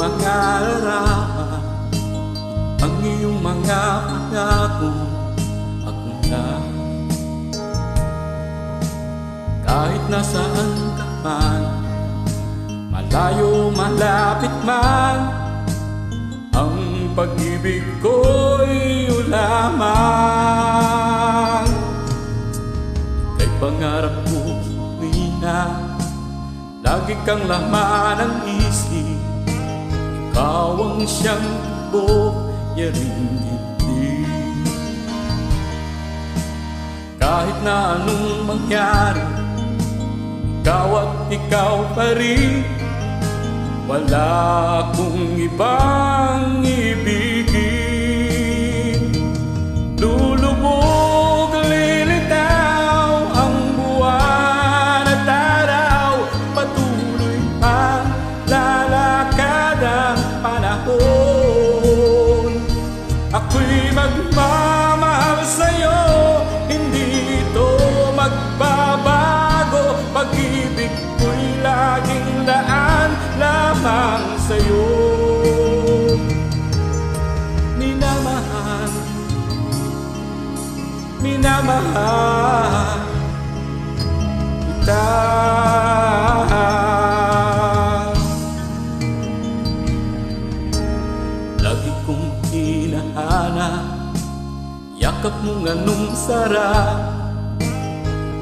mga larawan, ang iyong mga pangako, ako na. Kahit nasaan ka man, malayo malapit man, ang pag-ibig ko'y lamang. Kay pangarap ko na lagi kang laman ng isip, ikaw ang siyang tubok niya rin dibdib. Kahit na anong mangyari, ikaw at ikaw pa rin, wala akong ibang ibigin. Lulubog, lilitaw ang buwan at araw, patuloy ang lalakad ang panahon. Ako'y magmamahal sa'yo, hindi ito magbabago. Pag-ibig ko'y laging daan lamang sa'yo. Minamahal, minamahal kita. Lagi kong hinahanap yakap mong anong sarap,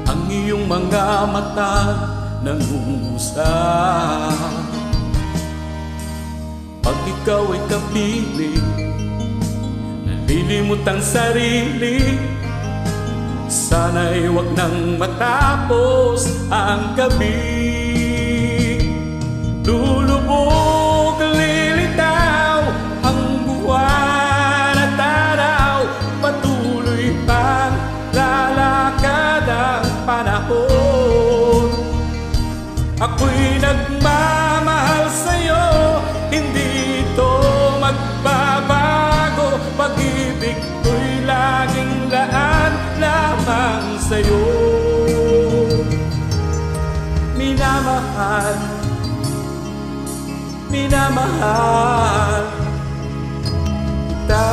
ang iyong mga mata nangungusap. Pag ikaw ay kapiling, nalilimot ang sarili, sana'y wag nang matapos ang gabi. Lulubog, lilitaw ang buwan at araw, patuloy pang lalakad ang panahon. Ako'y nagmamahal sa'yo, hindi ito magbabago. Pag-ibig ko'y laging laan lamang sa'yo. Minamahal, minamahal kita.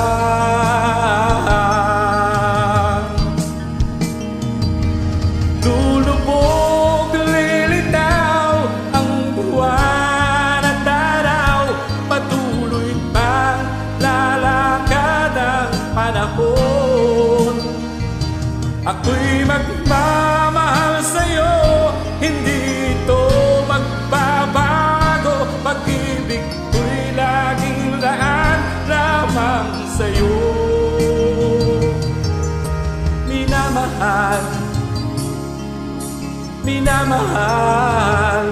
Lulubog, lilitaw ang buwan at araw, patuloy pang lalakad ang panahon. Ako'y magmamahal sa'yo, hindi ito magbabago. Pag-ibig ko'y laging laan lamang sa'yo. Minamahal, minamahal